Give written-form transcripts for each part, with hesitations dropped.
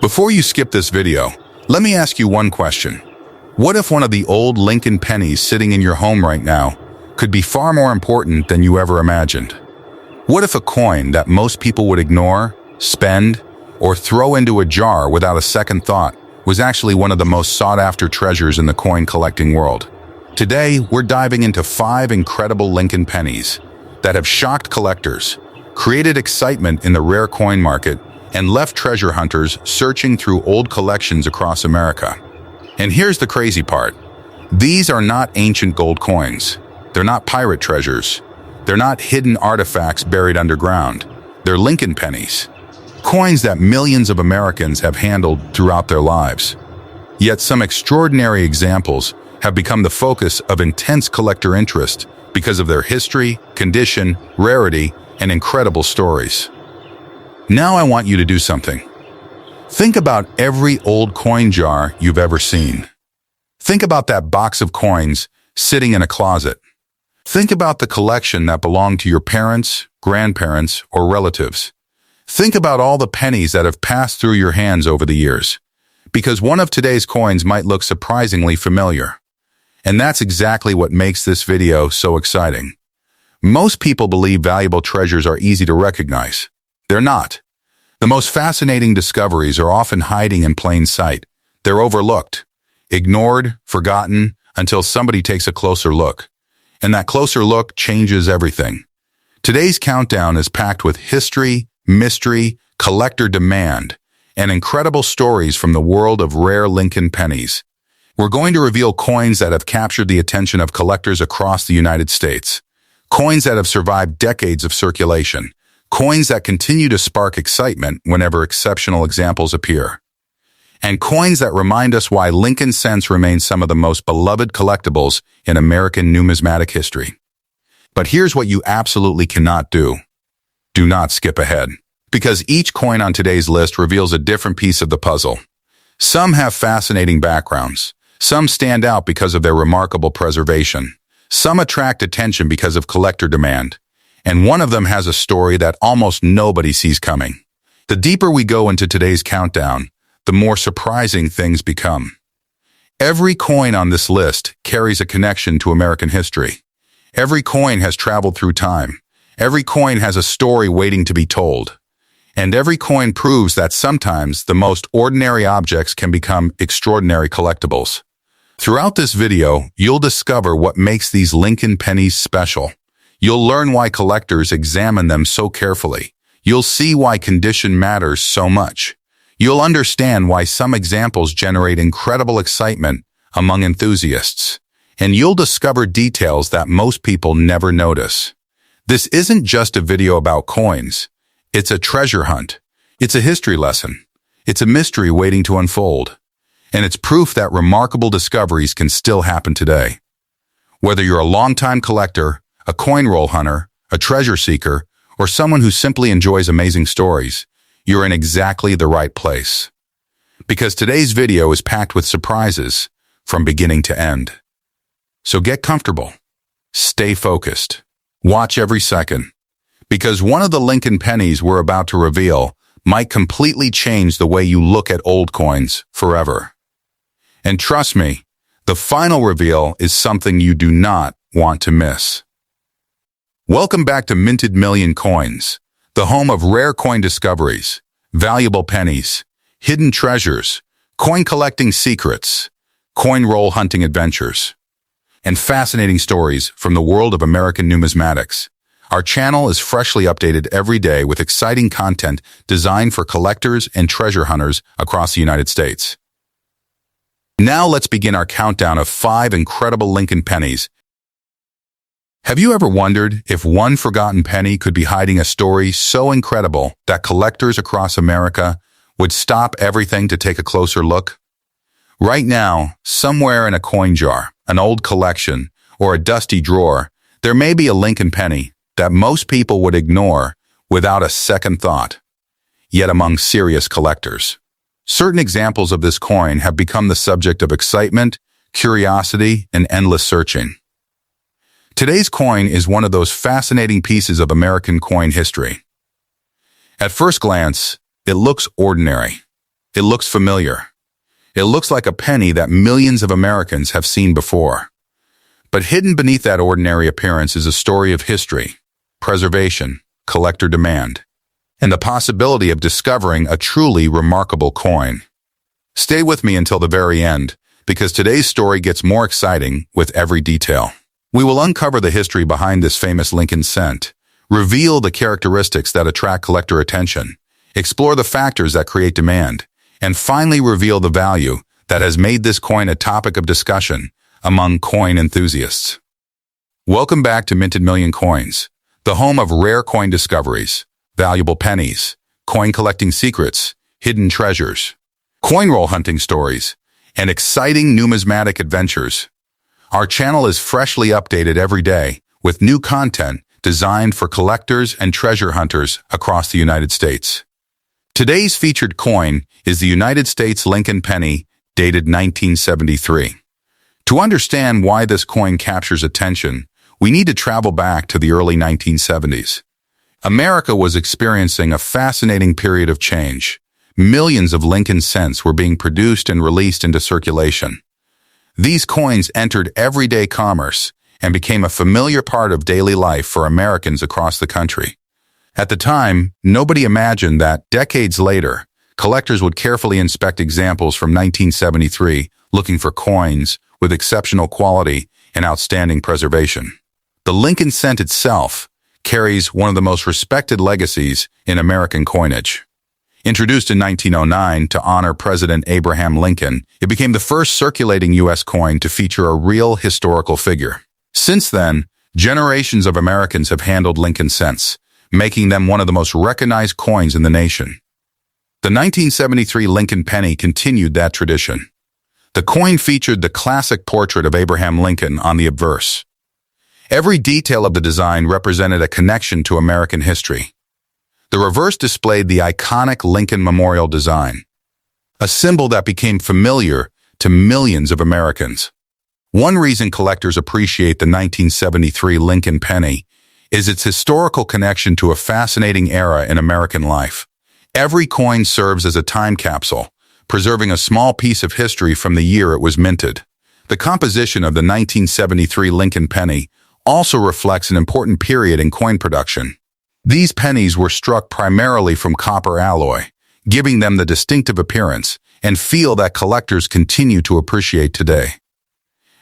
Before you skip this video, let me ask you one question. What if one of the old Lincoln pennies sitting in your home right now could be far more important than you ever imagined? What if a coin that most people would ignore, spend, or throw into a jar without a second thought was actually one of the most sought-after treasures in the coin collecting world? Today, we're diving into 5 incredible Lincoln pennies that have shocked collectors, created excitement in the rare coin market, and left treasure hunters searching through old collections across America. And here's the crazy part. These are not ancient gold coins. They're not pirate treasures. They're not hidden artifacts buried underground. They're Lincoln pennies. Coins that millions of Americans have handled throughout their lives. Yet some extraordinary examples have become the focus of intense collector interest because of their history, condition, rarity, and incredible stories. Now I want you to do something. Think about every old coin jar you've ever seen. Think about that box of coins sitting in a closet. Think about the collection that belonged to your parents, grandparents, or relatives. Think about all the pennies that have passed through your hands over the years, because one of today's coins might look surprisingly familiar. And that's exactly what makes this video so exciting. Most people believe valuable treasures are easy to recognize. They're not. The most fascinating discoveries are often hiding in plain sight. They're overlooked, ignored, forgotten, until somebody takes a closer look. And that closer look changes everything. Today's countdown is packed with history, mystery, collector demand, and incredible stories from the world of rare Lincoln pennies. We're going to reveal coins that have captured the attention of collectors across the United States. Coins that have survived decades of circulation. Coins that continue to spark excitement whenever exceptional examples appear. And coins that remind us why Lincoln cents remain some of the most beloved collectibles in American numismatic history. But here's what you absolutely cannot do. Do not skip ahead, because each coin on today's list reveals a different piece of the puzzle. Some have fascinating backgrounds. Some stand out because of their remarkable preservation. Some attract attention because of collector demand. And one of them has a story that almost nobody sees coming. The deeper we go into today's countdown, the more surprising things become. Every coin on this list carries a connection to American history. Every coin has traveled through time. Every coin has a story waiting to be told. And every coin proves that sometimes the most ordinary objects can become extraordinary collectibles. Throughout this video, you'll discover what makes these Lincoln pennies special. You'll learn why collectors examine them so carefully. You'll see why condition matters so much. You'll understand why some examples generate incredible excitement among enthusiasts. And you'll discover details that most people never notice. This isn't just a video about coins. It's a treasure hunt. It's a history lesson. It's a mystery waiting to unfold. And it's proof that remarkable discoveries can still happen today. Whether you're a longtime collector, a coin roll hunter, a treasure seeker, or someone who simply enjoys amazing stories, you're in exactly the right place. Because today's video is packed with surprises from beginning to end. So get comfortable. Stay focused. Watch every second. Because one of the Lincoln pennies we're about to reveal might completely change the way you look at old coins forever. And trust me, the final reveal is something you do not want to miss. Welcome back to Minted Million Coins, the home of rare coin discoveries, valuable pennies, hidden treasures, coin collecting secrets, coin roll hunting adventures, and fascinating stories from the world of American numismatics. Our channel is freshly updated every day with exciting content designed for collectors and treasure hunters across the United States. Now let's begin our countdown of 5 incredible Lincoln pennies. Have you ever wondered if one forgotten penny could be hiding a story so incredible that collectors across America would stop everything to take a closer look? Right now, somewhere in a coin jar, an old collection, or a dusty drawer, there may be a Lincoln penny that most people would ignore without a second thought. Yet among serious collectors, certain examples of this coin have become the subject of excitement, curiosity, and endless searching. Today's coin is one of those fascinating pieces of American coin history. At first glance, it looks ordinary. It looks familiar. It looks like a penny that millions of Americans have seen before. But hidden beneath that ordinary appearance is a story of history, preservation, collector demand, and the possibility of discovering a truly remarkable coin. Stay with me until the very end, because today's story gets more exciting with every detail. We will uncover the history behind this famous Lincoln cent, reveal the characteristics that attract collector attention, explore the factors that create demand, and finally reveal the value that has made this coin a topic of discussion among coin enthusiasts. Welcome back to Minted Million Coins, the home of rare coin discoveries, valuable pennies, coin collecting secrets, hidden treasures, coin roll hunting stories, and exciting numismatic adventures. Our channel is freshly updated every day with new content designed for collectors and treasure hunters across the United States. Today's featured coin is the United States Lincoln penny, dated 1973. To understand why this coin captures attention, we need to travel back to the early 1970s. America was experiencing a fascinating period of change. Millions of Lincoln cents were being produced and released into circulation. These coins entered everyday commerce and became a familiar part of daily life for Americans across the country. At the time, nobody imagined that, decades later, collectors would carefully inspect examples from 1973 looking for coins with exceptional quality and outstanding preservation. The Lincoln cent itself carries one of the most respected legacies in American coinage. Introduced in 1909 to honor President Abraham Lincoln, it became the first circulating U.S. coin to feature a real historical figure. Since then, generations of Americans have handled Lincoln cents, making them one of the most recognized coins in the nation. The 1973 Lincoln penny continued that tradition. The coin featured the classic portrait of Abraham Lincoln on the obverse. Every detail of the design represented a connection to American history. The reverse displayed the iconic Lincoln Memorial design, a symbol that became familiar to millions of Americans. One reason collectors appreciate the 1973 Lincoln penny is its historical connection to a fascinating era in American life. Every coin serves as a time capsule, preserving a small piece of history from the year it was minted. The composition of the 1973 Lincoln penny also reflects an important period in coin production. These pennies were struck primarily from copper alloy, giving them the distinctive appearance and feel that collectors continue to appreciate today.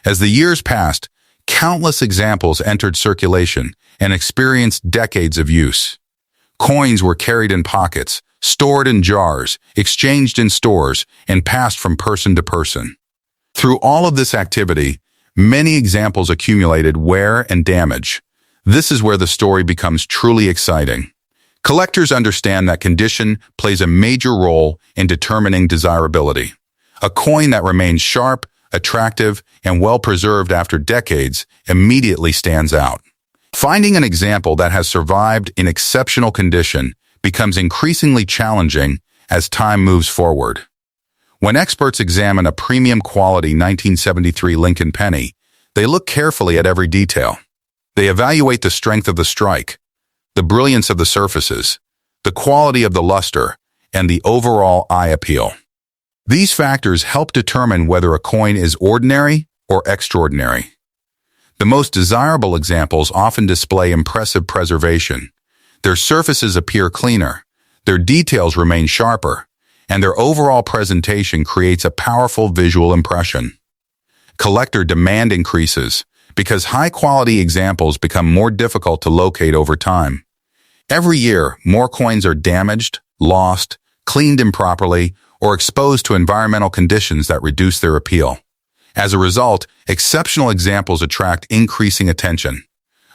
As the years passed, countless examples entered circulation and experienced decades of use. Coins were carried in pockets, stored in jars, exchanged in stores, and passed from person to person. Through all of this activity, many examples accumulated wear and damage. This is where the story becomes truly exciting. Collectors understand that condition plays a major role in determining desirability. A coin that remains sharp, attractive, and well-preserved after decades immediately stands out. Finding an example that has survived in exceptional condition becomes increasingly challenging as time moves forward. When experts examine a premium quality 1973 Lincoln penny, they look carefully at every detail. They evaluate the strength of the strike, the brilliance of the surfaces, the quality of the luster, and the overall eye appeal. These factors help determine whether a coin is ordinary or extraordinary. The most desirable examples often display impressive preservation. Their surfaces appear cleaner, their details remain sharper, and their overall presentation creates a powerful visual impression. Collector demand increases because high-quality examples become more difficult to locate over time. Every year, more coins are damaged, lost, cleaned improperly, or exposed to environmental conditions that reduce their appeal. As a result, exceptional examples attract increasing attention.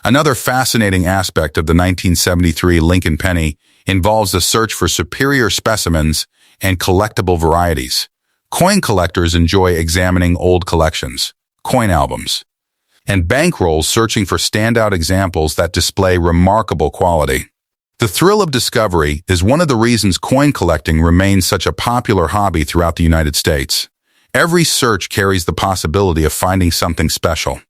Another fascinating aspect of the 1973 Lincoln penny involves the search for superior specimens and collectible varieties. Coin collectors enjoy examining old collections, coin albums, and bankrolls searching for standout examples that display remarkable quality. The thrill of discovery is one of the reasons coin collecting remains such a popular hobby throughout the United States. Every search carries the possibility of finding something special.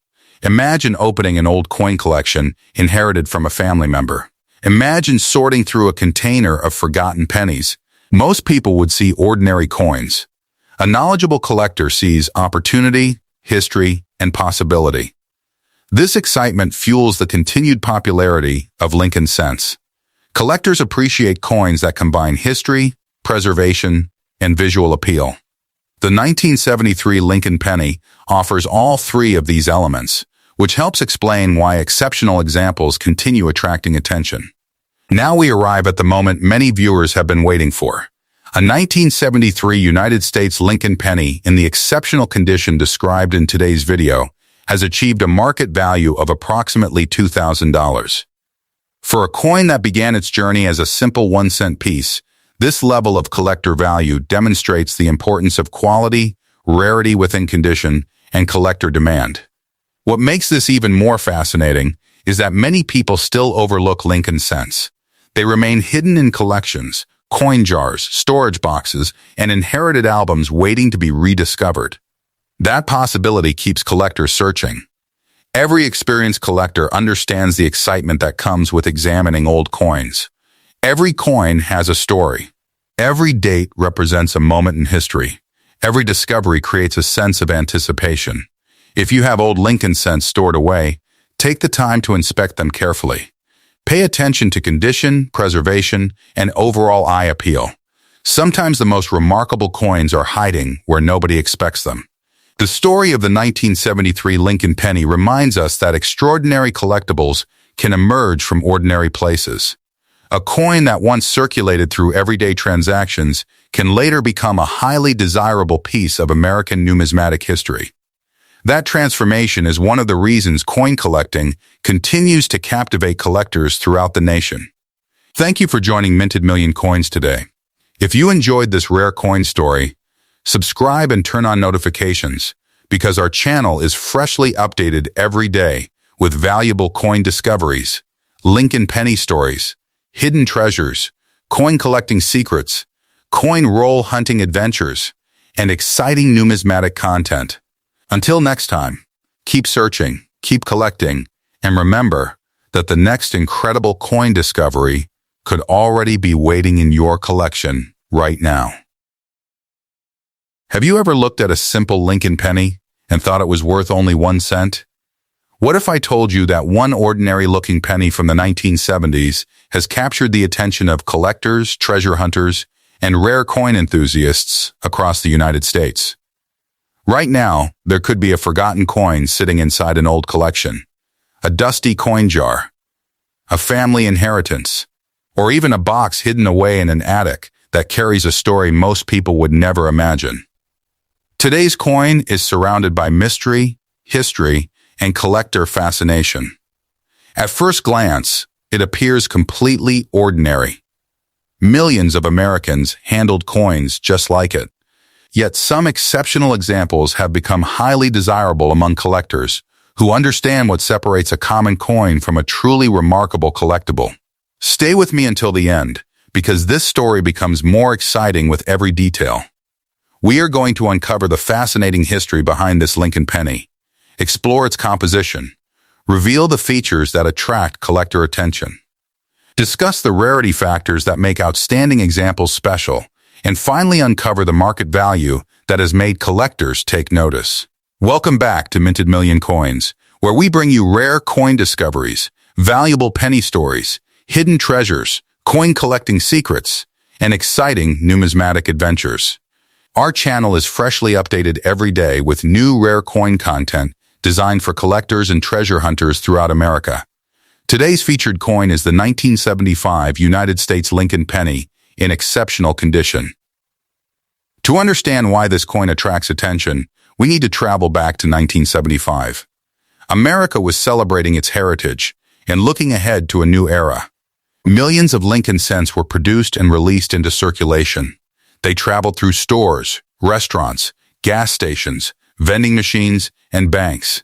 Imagine opening an old coin collection inherited from a family member. Imagine sorting through a container of forgotten pennies, Most people would see ordinary coins. A knowledgeable collector sees opportunity, history, and possibility. This excitement fuels the continued popularity of Lincoln cents. Collectors appreciate coins that combine history, preservation, and visual appeal. The 1973 Lincoln penny offers all three of these elements, which helps explain why exceptional examples continue attracting attention. Now we arrive at the moment many viewers have been waiting for. A 1973 United States Lincoln penny in the exceptional condition described in today's video has achieved a market value of approximately $2,000. For a coin that began its journey as a simple 1-cent piece, this level of collector value demonstrates the importance of quality, rarity within condition, and collector demand. What makes this even more fascinating is that many people still overlook Lincoln cents. They remain hidden in collections, coin jars, storage boxes, and inherited albums waiting to be rediscovered. That possibility keeps collectors searching. Every experienced collector understands the excitement that comes with examining old coins. Every coin has a story. Every date represents a moment in history. Every discovery creates a sense of anticipation. If you have old Lincoln cents stored away, take the time to inspect them carefully. Pay attention to condition, preservation, and overall eye appeal. Sometimes the most remarkable coins are hiding where nobody expects them. The story of the 1973 Lincoln penny reminds us that extraordinary collectibles can emerge from ordinary places. A coin that once circulated through everyday transactions can later become a highly desirable piece of American numismatic history. That transformation is one of the reasons coin collecting continues to captivate collectors throughout the nation. Thank you for joining Minted Million Coins today. If you enjoyed this rare coin story, subscribe and turn on notifications because our channel is freshly updated every day with valuable coin discoveries, Lincoln penny stories, hidden treasures, coin collecting secrets, coin roll hunting adventures, and exciting numismatic content. Until next time, keep searching, keep collecting, and remember that the next incredible coin discovery could already be waiting in your collection right now. Have you ever looked at a simple Lincoln penny and thought it was worth only 1 cent? What if I told you that one ordinary-looking penny from the 1970s has captured the attention of collectors, treasure hunters, and rare coin enthusiasts across the United States? Right now, there could be a forgotten coin sitting inside an old collection, a dusty coin jar, a family inheritance, or even a box hidden away in an attic that carries a story most people would never imagine. Today's coin is surrounded by mystery, history, and collector fascination. At first glance, it appears completely ordinary. Millions of Americans handled coins just like it. Yet some exceptional examples have become highly desirable among collectors who understand what separates a common coin from a truly remarkable collectible. Stay with me until the end, because this story becomes more exciting with every detail. We are going to uncover the fascinating history behind this Lincoln penny, explore its composition, reveal the features that attract collector attention, discuss the rarity factors that make outstanding examples special, and finally uncover the market value that has made collectors take notice. Welcome back to Minted Million Coins, where we bring you rare coin discoveries, valuable penny stories, hidden treasures, coin collecting secrets, and exciting numismatic adventures. Our channel is freshly updated every day with new rare coin content designed for collectors and treasure hunters throughout America. Today's featured coin is the 1975 United States Lincoln penny in exceptional condition. To understand why this coin attracts attention, we need to travel back to 1975. America was celebrating its heritage and looking ahead to a new era. Millions of Lincoln cents were produced and released into circulation. They traveled through stores, restaurants, gas stations, vending machines, and banks.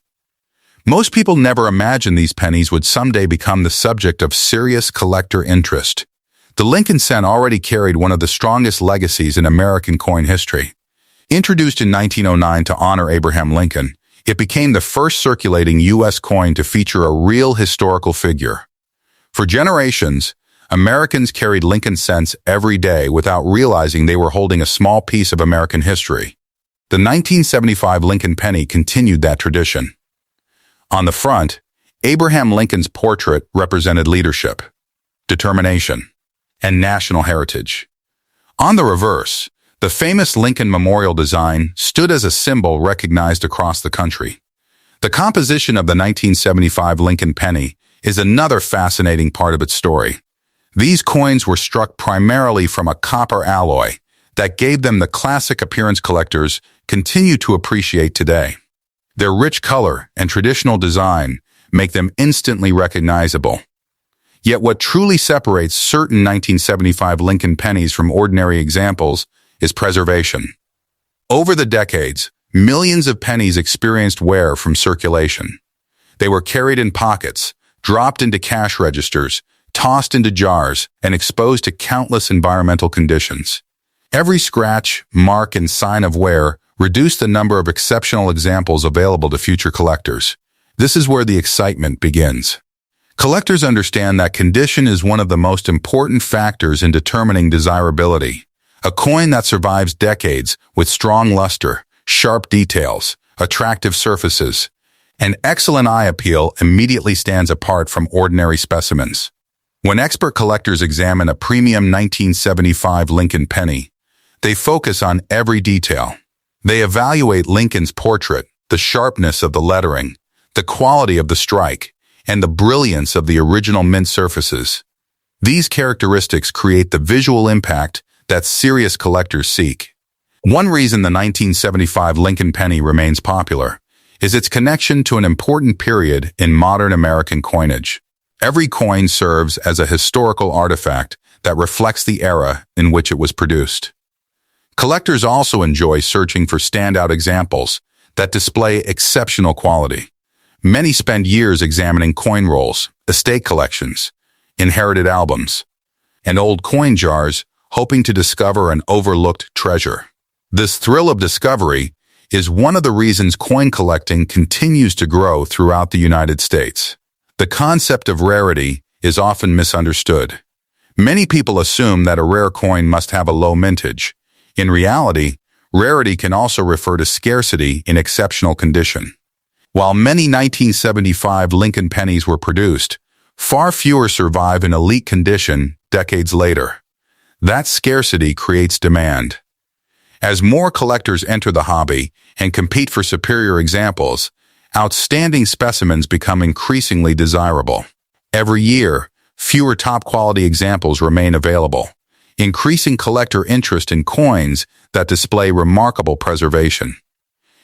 Most people never imagined these pennies would someday become the subject of serious collector interest. The Lincoln cent already carried one of the strongest legacies in American coin history. Introduced in 1909 to honor Abraham Lincoln, it became the first circulating U.S. coin to feature a real historical figure. For generations, Americans carried Lincoln cents every day without realizing they were holding a small piece of American history. The 1975 Lincoln penny continued that tradition. On the front, Abraham Lincoln's portrait represented leadership, determination, and national heritage. On the reverse, the famous Lincoln Memorial design stood as a symbol recognized across the country. The composition of the 1975 Lincoln penny is another fascinating part of its story. These coins were struck primarily from a copper alloy that gave them the classic appearance collectors continue to appreciate today. Their rich color and traditional design make them instantly recognizable. Yet what truly separates certain 1975 Lincoln pennies from ordinary examples is preservation. Over the decades, millions of pennies experienced wear from circulation. They were carried in pockets, dropped into cash registers, tossed into jars, and exposed to countless environmental conditions. Every scratch, mark, and sign of wear reduced the number of exceptional examples available to future collectors. This is where the excitement begins. Collectors understand that condition is one of the most important factors in determining desirability. A coin that survives decades with strong luster, sharp details, attractive surfaces, and excellent eye appeal immediately stands apart from ordinary specimens. When expert collectors examine a premium 1975 Lincoln penny, they focus on every detail. They evaluate Lincoln's portrait, the sharpness of the lettering, the quality of the strike, and the brilliance of the original mint surfaces. These characteristics create the visual impact that serious collectors seek. One reason the 1975 Lincoln penny remains popular is its connection to an important period in modern American coinage. Every coin serves as a historical artifact that reflects the era in which it was produced. Collectors also enjoy searching for standout examples that display exceptional quality. Many spend years examining coin rolls, estate collections, inherited albums, and old coin jars, hoping to discover an overlooked treasure. This thrill of discovery is one of the reasons coin collecting continues to grow throughout the United States. The concept of rarity is often misunderstood. Many people assume that a rare coin must have a low mintage. In reality, rarity can also refer to scarcity in exceptional condition. While many 1975 Lincoln pennies were produced, far fewer survive in elite condition decades later. That scarcity creates demand. As more collectors enter the hobby and compete for superior examples, outstanding specimens become increasingly desirable. Every year, fewer top-quality examples remain available, increasing collector interest in coins that display remarkable preservation.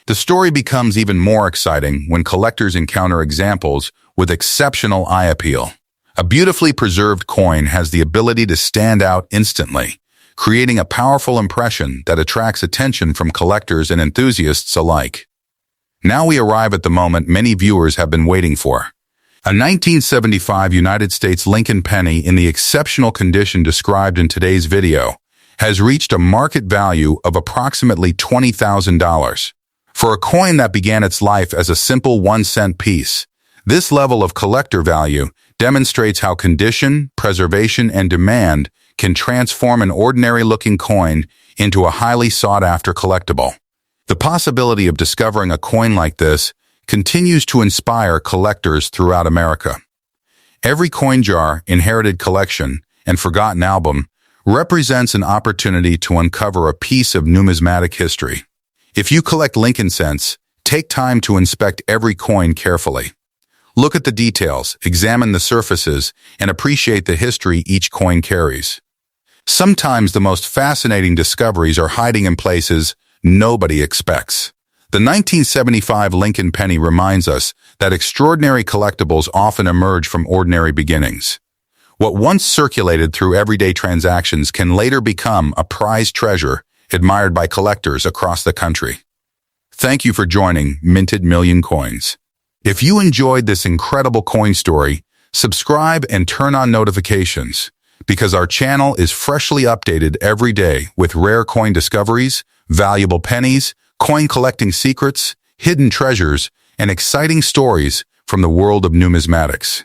The story becomes even more exciting when collectors encounter examples with exceptional eye appeal. A beautifully preserved coin has the ability to stand out instantly, creating a powerful impression that attracts attention from collectors and enthusiasts alike. Now we arrive at the moment many viewers have been waiting for. A 1975 United States Lincoln penny in the exceptional condition described in today's video has reached a market value of approximately $20,000. For a coin that began its life as a simple 1-cent piece, this level of collector value demonstrates how condition, preservation, and demand can transform an ordinary-looking coin into a highly sought-after collectible. The possibility of discovering a coin like this continues to inspire collectors throughout America. Every coin jar, inherited collection, and forgotten album represents an opportunity to uncover a piece of numismatic history. If you collect Lincoln cents, take time to inspect every coin carefully. Look at the details, examine the surfaces, and appreciate the history each coin carries. Sometimes the most fascinating discoveries are hiding in places nobody expects. The 1975 Lincoln penny reminds us that extraordinary collectibles often emerge from ordinary beginnings. What once circulated through everyday transactions can later become a prized treasure admired by collectors across the country. Thank you for joining Minted Million Coins. If you enjoyed this incredible coin story, subscribe and turn on notifications, because our channel is freshly updated every day with rare coin discoveries, valuable pennies, coin collecting secrets, hidden treasures, and exciting stories from the world of numismatics.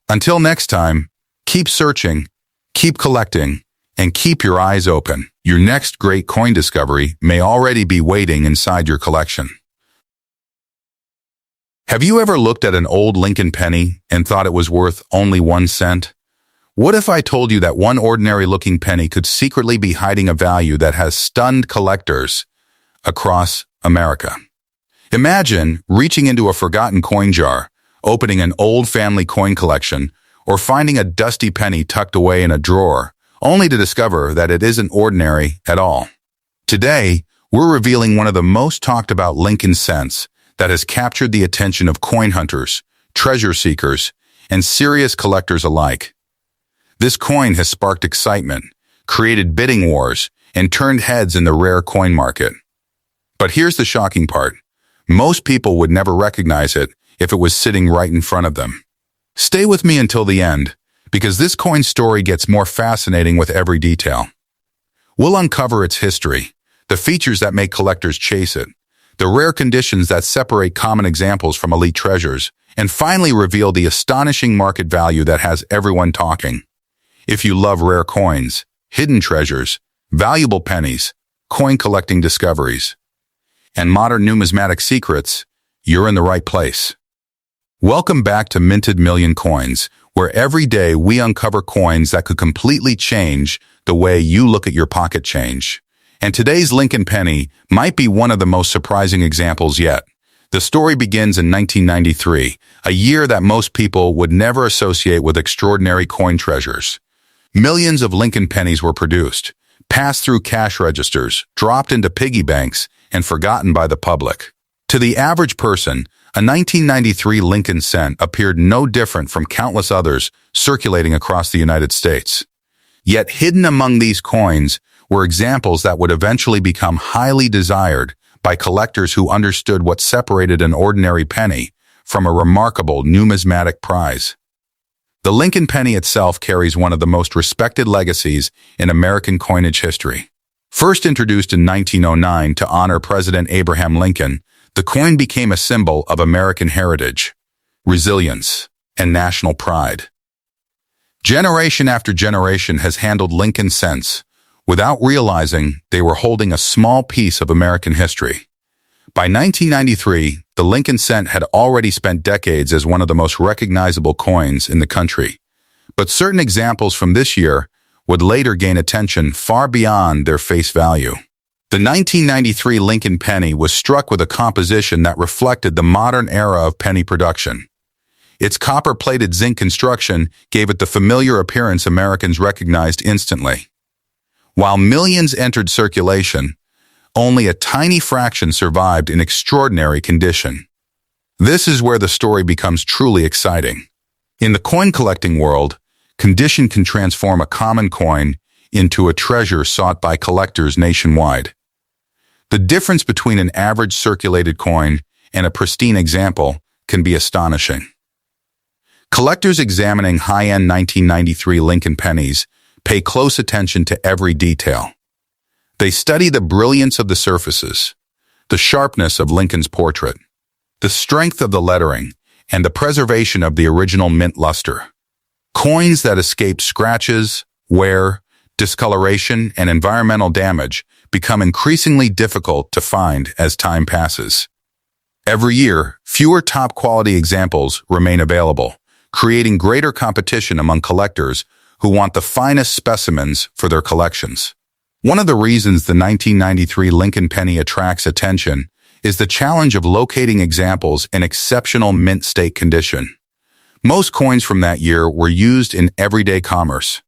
Until next time, keep searching, Keep collecting and keep your eyes open. Your next great coin discovery may already be waiting inside your collection. Have you ever looked at an old Lincoln penny and thought it was worth only 1 cent? What if I told you that one ordinary-looking penny could secretly be hiding a value that has stunned collectors across America? Imagine reaching into a forgotten coin jar, opening an old family coin collection, or finding a dusty penny tucked away in a drawer, only to discover that it isn't ordinary at all. Today, we're revealing one of the most talked about Lincoln cents that has captured the attention of coin hunters, treasure seekers, and serious collectors alike. This coin has sparked excitement, created bidding wars, and turned heads in the rare coin market. But here's the shocking part. Most people would never recognize it if it was sitting right in front of them. Stay with me until the end, because this coin story gets more fascinating with every detail. We'll uncover its history, the features that make collectors chase it, the rare conditions that separate common examples from elite treasures, and finally reveal the astonishing market value that has everyone talking. If you love rare coins, hidden treasures, valuable pennies, coin collecting discoveries, and modern numismatic secrets, you're in the right place. Welcome back to Minted Million Coins, where every day we uncover coins that could completely change the way you look at your pocket change. And today's Lincoln penny might be one of the most surprising examples yet. The story begins in 1993, a year that most people would never associate with extraordinary coin treasures. Millions of Lincoln pennies were produced, passed through cash registers, dropped into piggy banks, and forgotten by the public. To the average person, a 1993 Lincoln cent appeared no different from countless others circulating across the United States. Yet hidden among these coins were examples that would eventually become highly desired by collectors who understood what separated an ordinary penny from a remarkable numismatic prize. The Lincoln penny itself carries one of the most respected legacies in American coinage history. First introduced in 1909 to honor President Abraham Lincoln, the coin became a symbol of American heritage, resilience, and national pride. Generation after generation has handled Lincoln cents without realizing they were holding a small piece of American history. By 1993, the Lincoln cent had already spent decades as one of the most recognizable coins in the country. But certain examples from this year would later gain attention far beyond their face value. The 1993 Lincoln penny was struck with a composition that reflected the modern era of penny production. Its copper-plated zinc construction gave it the familiar appearance Americans recognized instantly. While millions entered circulation, only a tiny fraction survived in extraordinary condition. This is where the story becomes truly exciting. In the coin collecting world, condition can transform a common coin into a treasure sought by collectors nationwide. The difference between an average circulated coin and a pristine example can be astonishing. Collectors examining high-end 1993 Lincoln pennies pay close attention to every detail. They study the brilliance of the surfaces, the sharpness of Lincoln's portrait, the strength of the lettering, and the preservation of the original mint luster. Coins that escape scratches, wear, discoloration, and environmental damage become increasingly difficult to find as time passes. Every year, fewer top-quality examples remain available, creating greater competition among collectors who want the finest specimens for their collections. One of the reasons the 1993 Lincoln penny attracts attention is the challenge of locating examples in exceptional mint state condition. Most coins from that year were used in everyday commerce.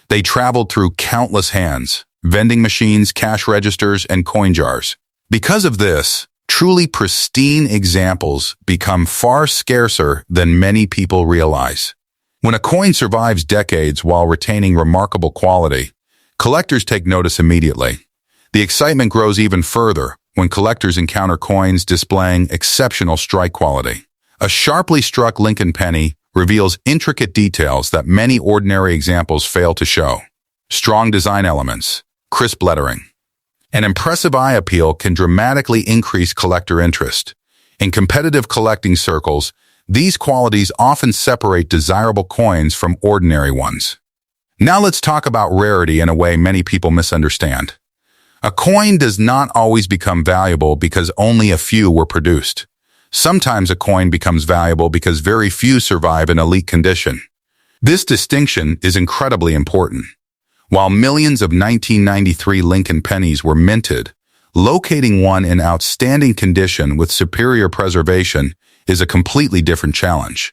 They traveled through countless hands, vending machines, cash registers, and coin jars. Because of this, truly pristine examples become far scarcer than many people realize. When a coin survives decades while retaining remarkable quality, collectors take notice immediately. The excitement grows even further when collectors encounter coins displaying exceptional strike quality. A sharply struck Lincoln penny reveals intricate details that many ordinary examples fail to show. Strong design elements, crisp lettering, and impressive eye appeal can dramatically increase collector interest. In competitive collecting circles, these qualities often separate desirable coins from ordinary ones. Now let's talk about rarity in a way many people misunderstand. A coin does not always become valuable because only a few were produced. Sometimes a coin becomes valuable because very few survive in elite condition. This distinction is incredibly important. While millions of 1993 Lincoln pennies were minted, locating one in outstanding condition with superior preservation is a completely different challenge.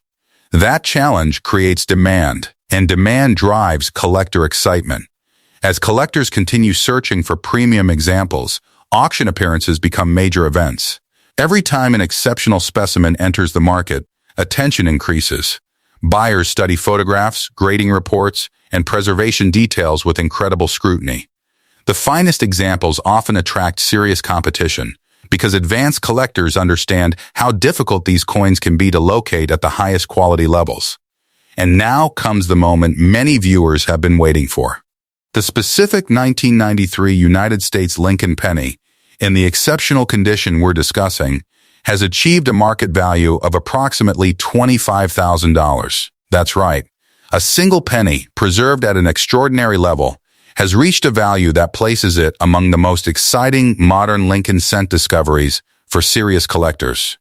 That challenge creates demand, and demand drives collector excitement. As collectors continue searching for premium examples, auction appearances become major events. Every time an exceptional specimen enters the market, attention increases. Buyers study photographs, grading reports, and preservation details with incredible scrutiny. The finest examples often attract serious competition because advanced collectors understand how difficult these coins can be to locate at the highest quality levels. And now comes the moment many viewers have been waiting for. The specific 1993 United States Lincoln penny, in the exceptional condition we're discussing, has achieved a market value of approximately $25,000. That's right. A single penny, preserved at an extraordinary level, has reached a value that places it among the most exciting modern Lincoln cent discoveries for serious collectors.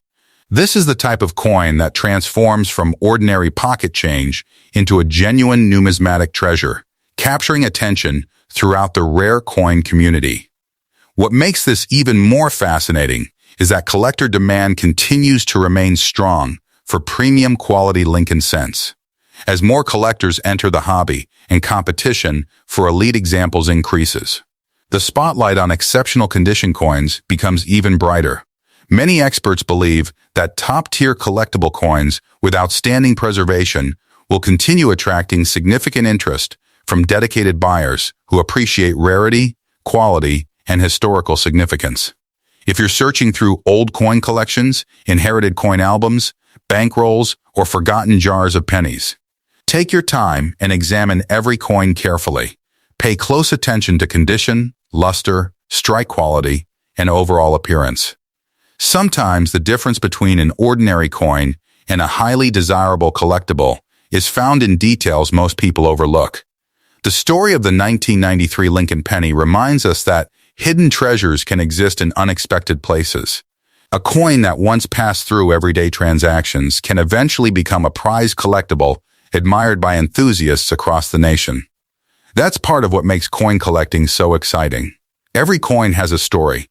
This is the type of coin that transforms from ordinary pocket change into a genuine numismatic treasure, capturing attention throughout the rare coin community. What makes this even more fascinating is that collector demand continues to remain strong for premium quality Lincoln cents. As more collectors enter the hobby and competition for elite examples increases, the spotlight on exceptional condition coins becomes even brighter. Many experts believe that top-tier collectible coins with outstanding preservation will continue attracting significant interest from dedicated buyers who appreciate rarity, quality, and historical significance. If you're searching through old coin collections, inherited coin albums, bankrolls, or forgotten jars of pennies, take your time and examine every coin carefully. Pay close attention to condition, luster, strike quality, and overall appearance. Sometimes the difference between an ordinary coin and a highly desirable collectible is found in details most people overlook. The story of the 1993 Lincoln penny reminds us that hidden treasures can exist in unexpected places. A coin that once passed through everyday transactions can eventually become a prized collectible admired by enthusiasts across the nation. That's part of what makes coin collecting so exciting. Every coin has a story,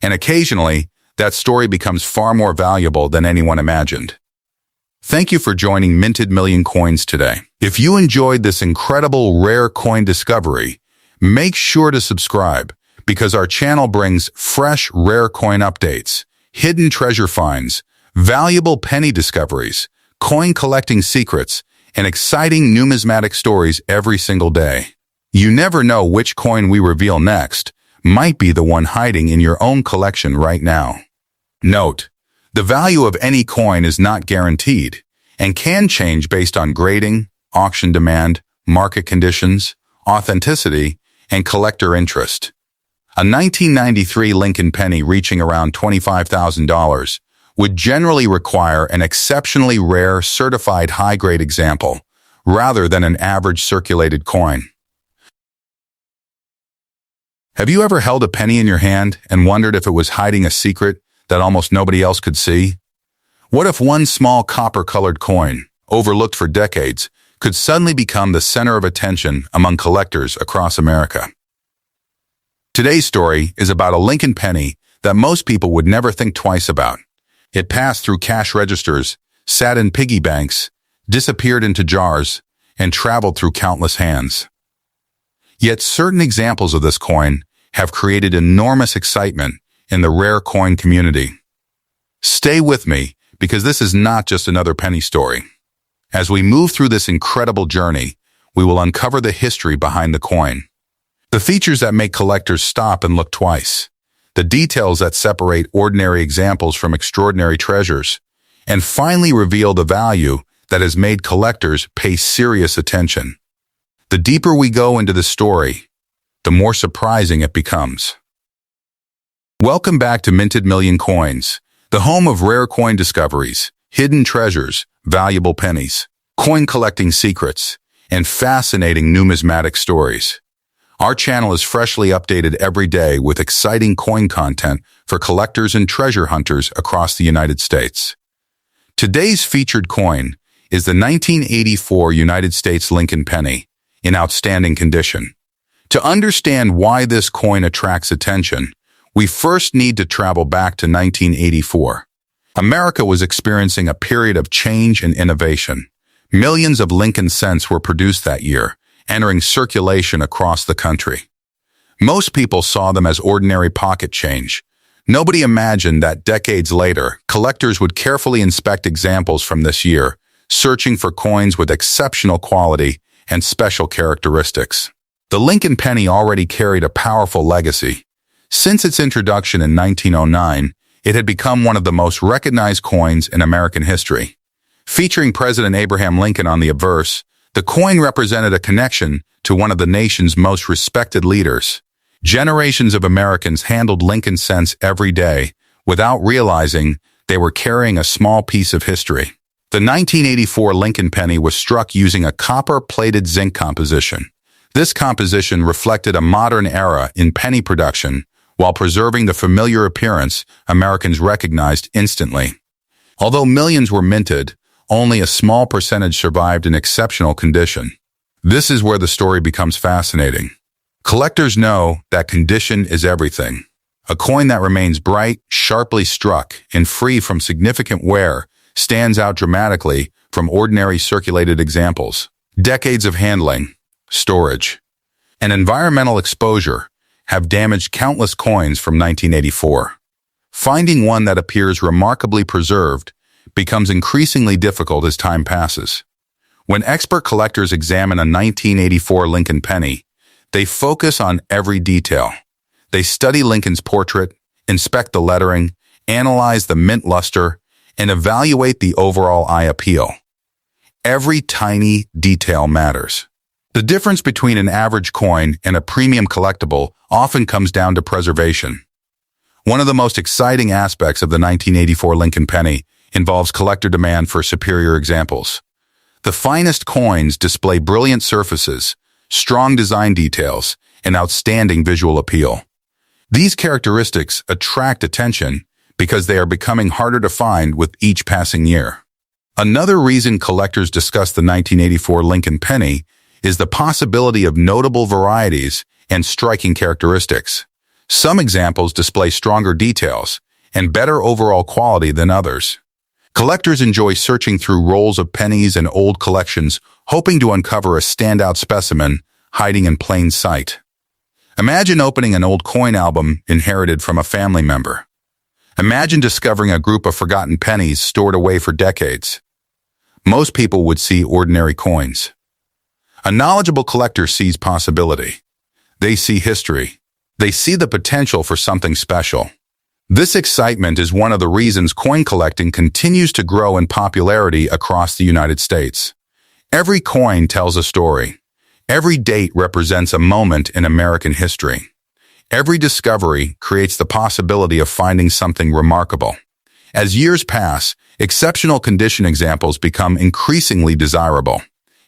and occasionally, that story becomes far more valuable than anyone imagined. Thank you for joining Minted Million Coins today. If you enjoyed this incredible rare coin discovery, make sure to subscribe because our channel brings fresh rare coin updates, hidden treasure finds, valuable penny discoveries, coin collecting secrets, and exciting numismatic stories every single day. You never know which coin we reveal next might be the one hiding in your own collection right now. Note: the value of any coin is not guaranteed and can change based on grading, auction demand, market conditions, authenticity, and collector interest. A 1993 Lincoln penny reaching around $25,000 would generally require an exceptionally rare certified high-grade example rather than an average circulated coin. Have you ever held a penny in your hand and wondered if it was hiding a secret that almost nobody else could see? What if one small copper-colored coin, overlooked for decades, could suddenly become the center of attention among collectors across America? Today's story is about a Lincoln penny that most people would never think twice about. It passed through cash registers, sat in piggy banks, disappeared into jars, and traveled through countless hands. Yet certain examples of this coin have created enormous excitement in the rare coin community. Stay with me because this is not just another penny story. As we move through this incredible journey, we will uncover the history behind the coin, the features that make collectors stop and look twice, the details that separate ordinary examples from extraordinary treasures, and finally reveal the value that has made collectors pay serious attention. The deeper we go into the story, the more surprising it becomes. Welcome back to Minted Million Coins, the home of rare coin discoveries, hidden treasures, valuable pennies, coin collecting secrets, and fascinating numismatic stories. Our channel is freshly updated every day with exciting coin content for collectors and treasure hunters across the United States. Today's featured coin is the 1984 United States Lincoln penny, in outstanding condition. To understand why this coin attracts attention, we first need to travel back to 1984. America was experiencing a period of change and innovation. Millions of Lincoln cents were produced that year, entering circulation across the country. Most people saw them as ordinary pocket change. Nobody imagined that decades later, collectors would carefully inspect examples from this year, searching for coins with exceptional quality and special characteristics. The Lincoln penny already carried a powerful legacy. Since its introduction in 1909, it had become one of the most recognized coins in American history. Featuring President Abraham Lincoln on the obverse, the coin represented a connection to one of the nation's most respected leaders. Generations of Americans handled Lincoln cents every day without realizing they were carrying a small piece of history. The 1984 Lincoln penny was struck using a copper-plated zinc composition. This composition reflected a modern era in penny production while preserving the familiar appearance Americans recognized instantly. Although millions were minted, only a small percentage survived in exceptional condition. This is where the story becomes fascinating. Collectors know that condition is everything. A coin that remains bright, sharply struck, and free from significant wear stands out dramatically from ordinary circulated examples. Decades of handling, storage, and environmental exposure have damaged countless coins from 1984. Finding one that appears remarkably preserved becomes increasingly difficult as time passes. When expert collectors examine a 1984 Lincoln penny, they focus on every detail. They study Lincoln's portrait, inspect the lettering, analyze the mint luster, and evaluate the overall eye appeal. Every tiny detail matters. The difference between an average coin and a premium collectible often comes down to preservation. One of the most exciting aspects of the 1984 Lincoln penny involves collector demand for superior examples. The finest coins display brilliant surfaces, strong design details, and outstanding visual appeal. These characteristics attract attention because they are becoming harder to find with each passing year. Another reason collectors discuss the 1984 Lincoln penny is the possibility of notable varieties and striking characteristics. Some examples display stronger details and better overall quality than others. Collectors enjoy searching through rolls of pennies and old collections, hoping to uncover a standout specimen hiding in plain sight. Imagine opening an old coin album inherited from a family member. Imagine discovering a group of forgotten pennies stored away for decades. Most people would see ordinary coins. A knowledgeable collector sees possibility. They see history. They see the potential for something special. This excitement is one of the reasons coin collecting continues to grow in popularity across the United States. Every coin tells a story. Every date represents a moment in American history. Every discovery creates the possibility of finding something remarkable. As years pass, exceptional condition examples become increasingly desirable.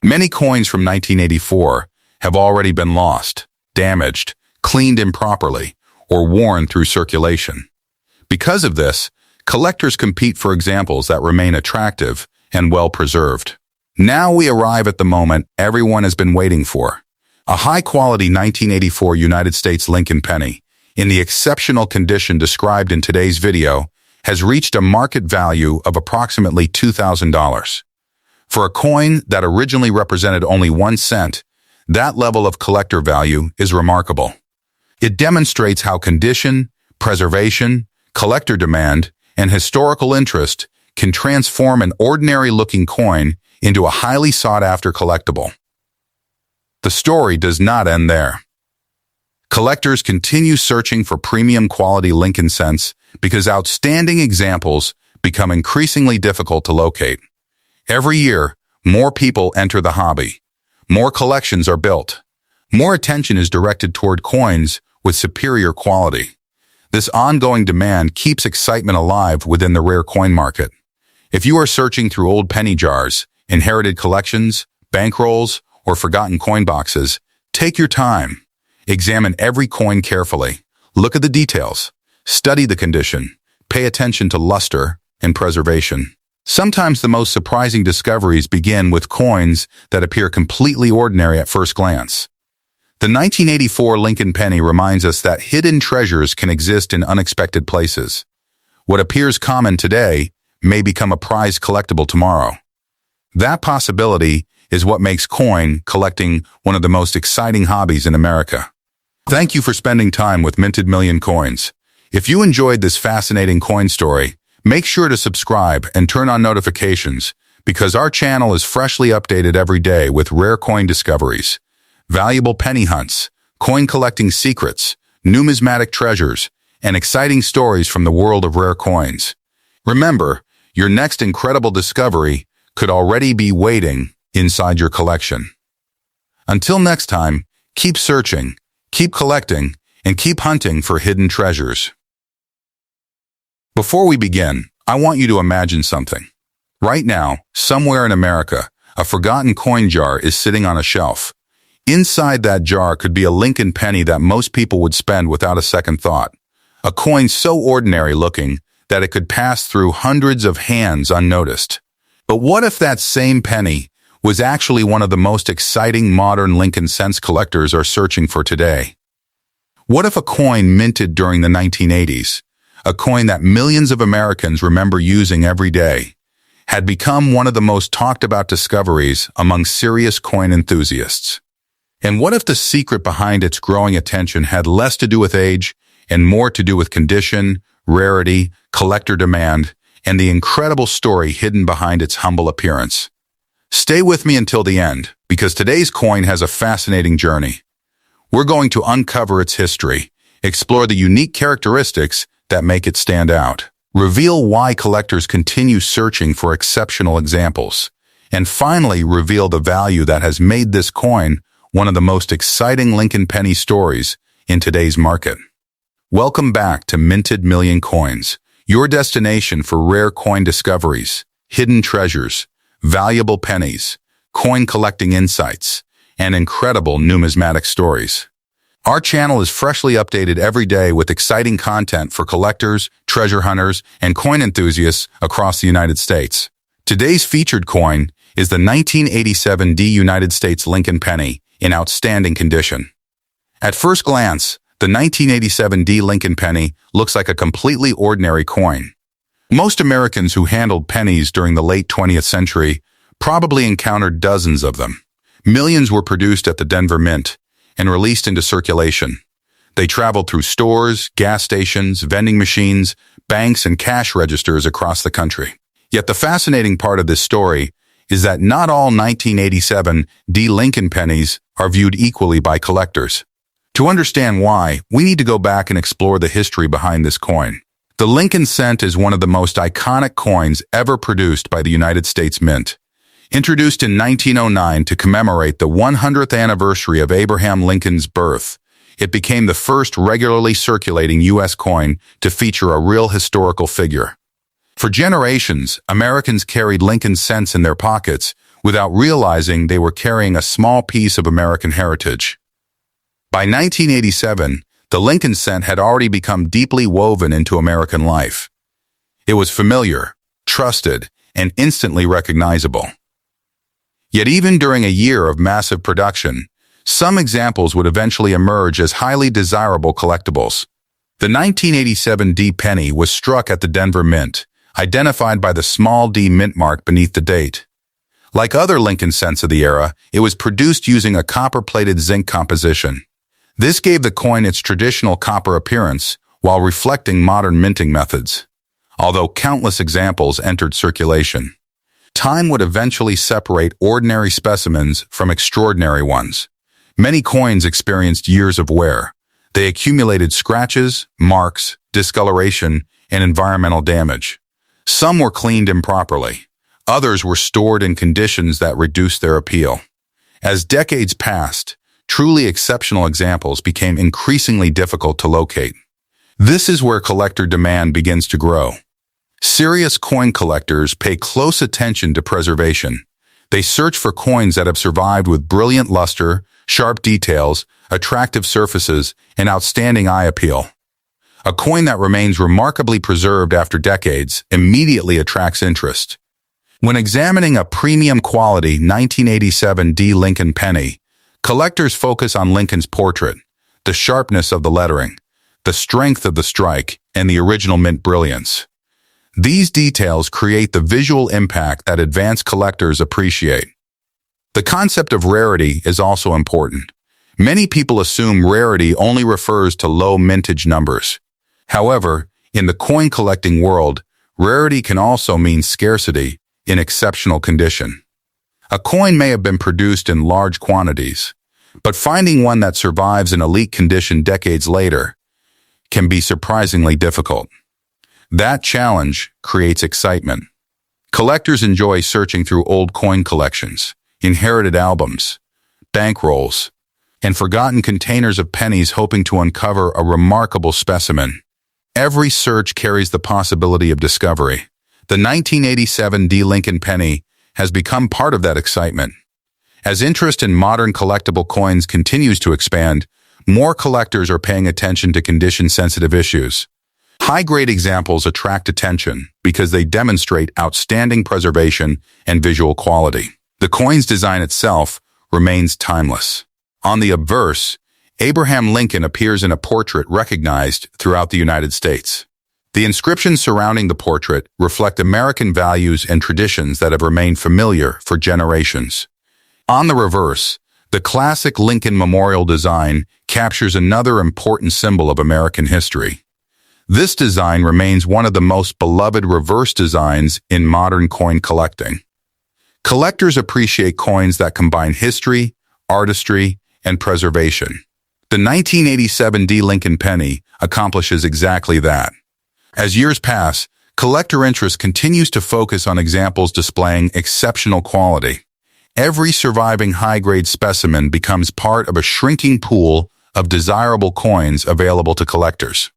Many coins from 1984 have already been lost, damaged, cleaned improperly, or worn through circulation. Because of this, collectors compete for examples that remain attractive and well-preserved. Now we arrive at the moment everyone has been waiting for. A high-quality 1984 United States Lincoln penny, in the exceptional condition described in today's video, has reached a market value of approximately $2,000. For a coin that originally represented only 1 cent, that level of collector value is remarkable. It demonstrates how condition, preservation, collector demand, and historical interest can transform an ordinary-looking coin into a highly sought-after collectible. The story does not end there. Collectors continue searching for premium-quality Lincoln cents because outstanding examples become increasingly difficult to locate. Every year, more people enter the hobby. More collections are built. More attention is directed toward coins with superior quality. This ongoing demand keeps excitement alive within the rare coin market. If you are searching through old penny jars, inherited collections, bankrolls, or forgotten coin boxes, take your time. Examine every coin carefully. Look at the details. Study the condition. Pay attention to luster and preservation. Sometimes the most surprising discoveries begin with coins that appear completely ordinary at first glance. The 1984 Lincoln penny reminds us that hidden treasures can exist in unexpected places. What appears common today may become a prized collectible tomorrow. That possibility is what makes coin collecting one of the most exciting hobbies in America. Thank you for spending time with Minted Million Coins. If you enjoyed this fascinating coin story, make sure to subscribe and turn on notifications because our channel is freshly updated every day with rare coin discoveries, valuable penny hunts, coin collecting secrets, numismatic treasures, and exciting stories from the world of rare coins. Remember, your next incredible discovery could already be waiting inside your collection. Until next time, keep searching, keep collecting, and keep hunting for hidden treasures. Before we begin, I want you to imagine something. Right now, somewhere in America, a forgotten coin jar is sitting on a shelf. Inside that jar could be a Lincoln penny that most people would spend without a second thought. A coin so ordinary looking that it could pass through hundreds of hands unnoticed. But what if that same penny was actually one of the most exciting modern Lincoln cents collectors are searching for today? What if a coin minted during the 1980s, a coin that millions of Americans remember using every day, had become one of the most talked about discoveries among serious coin enthusiasts? And what if the secret behind its growing attention had less to do with age and more to do with condition, rarity, collector demand, and the incredible story hidden behind its humble appearance? Stay with me until the end, because today's coin has a fascinating journey. We're going to uncover its history, explore the unique characteristics that make it stand out, reveal why collectors continue searching for exceptional examples, and finally reveal the value that has made this coin one of the most exciting Lincoln penny stories in today's market. Welcome back to Minted Million Coins, your destination for rare coin discoveries, hidden treasures, valuable pennies, coin collecting insights, and incredible numismatic stories. Our channel is freshly updated every day with exciting content for collectors, treasure hunters, and coin enthusiasts across the United States. Today's featured coin is the 1987 United States Lincoln penny in outstanding condition. At first glance, the 1987 Lincoln penny looks like a completely ordinary coin. Most Americans who handled pennies during the late 20th century probably encountered dozens of them. Millions were produced at the Denver Mint and released into circulation. They traveled through stores, gas stations, vending machines, banks, and cash registers across the country. Yet the fascinating part of this story is that not all 1987 Lincoln pennies are viewed equally by collectors. To understand why, we need to go back and explore the history behind this coin. The Lincoln cent is one of the most iconic coins ever produced by the United States Mint. Introduced in 1909 to commemorate the 100th anniversary of Abraham Lincoln's birth, it became the first regularly circulating U.S. coin to feature a real historical figure. For generations, Americans carried Lincoln cents in their pockets without realizing they were carrying a small piece of American heritage. By 1987, the Lincoln cent had already become deeply woven into American life. It was familiar, trusted, and instantly recognizable. Yet even during a year of massive production, some examples would eventually emerge as highly desirable collectibles. The 1987 penny was struck at the Denver Mint, identified by the small d mint mark beneath the date. Like other Lincoln cents of the era, it was produced using a copper-plated zinc composition. This gave the coin its traditional copper appearance while reflecting modern minting methods. Although countless examples entered circulation, time would eventually separate ordinary specimens from extraordinary ones. Many coins experienced years of wear. They accumulated scratches, marks, discoloration, and environmental damage. Some were cleaned improperly. Others were stored in conditions that reduced their appeal. As decades passed, truly exceptional examples became increasingly difficult to locate. This is where collector demand begins to grow. Serious coin collectors pay close attention to preservation. They search for coins that have survived with brilliant luster, sharp details, attractive surfaces, and outstanding eye appeal. A coin that remains remarkably preserved after decades immediately attracts interest. When examining a premium quality 1987 D Lincoln penny, collectors focus on Lincoln's portrait, the sharpness of the lettering, the strength of the strike, and the original mint brilliance. These details create the visual impact that advanced collectors appreciate. The concept of rarity is also important. Many people assume rarity only refers to low mintage numbers. However, in the coin collecting world, rarity can also mean scarcity in exceptional condition. A coin may have been produced in large quantities, but finding one that survives in elite condition decades later can be surprisingly difficult. That challenge creates excitement. Collectors enjoy searching through old coin collections, inherited albums, bankrolls, and forgotten containers of pennies hoping to uncover a remarkable specimen. Every search carries the possibility of discovery. The 1987 D Lincoln penny has become part of that excitement. As interest in modern collectible coins continues to expand, more collectors are paying attention to condition-sensitive issues. High-grade examples attract attention because they demonstrate outstanding preservation and visual quality. The coin's design itself remains timeless. On the obverse, Abraham Lincoln appears in a portrait recognized throughout the United States. The inscriptions surrounding the portrait reflect American values and traditions that have remained familiar for generations. On the reverse, the classic Lincoln Memorial design captures another important symbol of American history. This design remains one of the most beloved reverse designs in modern coin collecting. Collectors appreciate coins that combine history, artistry, and preservation. The 1987 D Lincoln penny accomplishes exactly that. As years pass, collector interest continues to focus on examples displaying exceptional quality. Every surviving high-grade specimen becomes part of a shrinking pool of desirable coins available to collectors.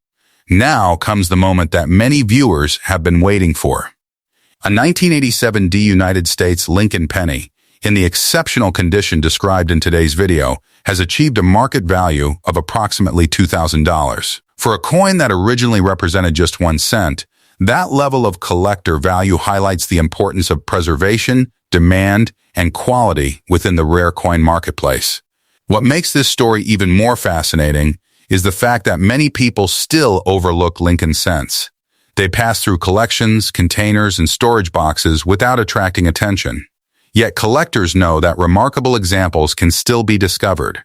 Now comes the moment that many viewers have been waiting for. A 1987 D United States Lincoln penny, in the exceptional condition described in today's video, has achieved a market value of approximately $2,000. For a coin that originally represented just 1 cent, that level of collector value highlights the importance of preservation, demand, and quality within the rare coin marketplace. What makes this story even more fascinating is the fact that many people still overlook Lincoln cents. They pass through collections, containers, and storage boxes without attracting attention. Yet collectors know that remarkable examples can still be discovered.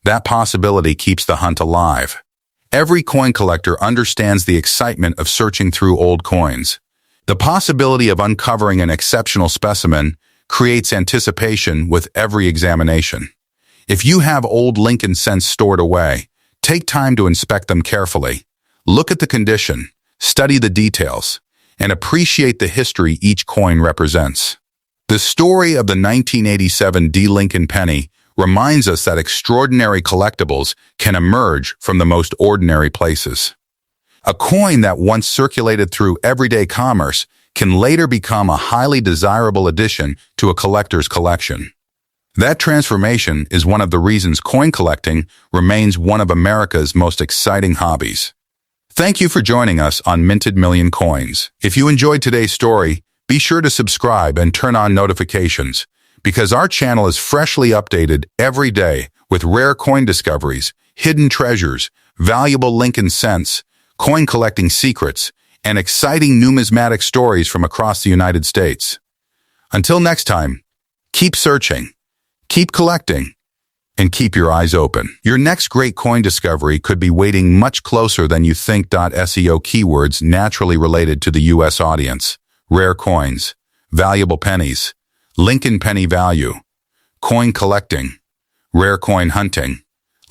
That possibility keeps the hunt alive. Every coin collector understands the excitement of searching through old coins. The possibility of uncovering an exceptional specimen creates anticipation with every examination. If you have old Lincoln cents stored away, take time to inspect them carefully. Look at the condition, study the details, and appreciate the history each coin represents. The story of the 1987 D Lincoln penny reminds us that extraordinary collectibles can emerge from the most ordinary places. A coin that once circulated through everyday commerce can later become a highly desirable addition to a collector's collection. That transformation is one of the reasons coin collecting remains one of America's most exciting hobbies. Thank you for joining us on Minted Million Coins. If you enjoyed today's story, be sure to subscribe and turn on notifications, because our channel is freshly updated every day with rare coin discoveries, hidden treasures, valuable Lincoln cents, coin collecting secrets, and exciting numismatic stories from across the United States. Until next time, keep searching, keep collecting, and keep your eyes open. Your next great coin discovery could be waiting much closer than you think. SEO keywords naturally related to the U.S. audience: rare coins, valuable pennies, Lincoln penny value, coin collecting, rare coin hunting,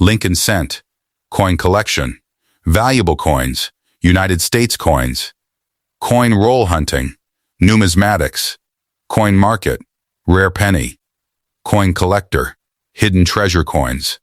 Lincoln cent, coin collection, valuable coins, United States coins, coin roll hunting, numismatics, coin market, rare penny, coin collector, hidden treasure coins.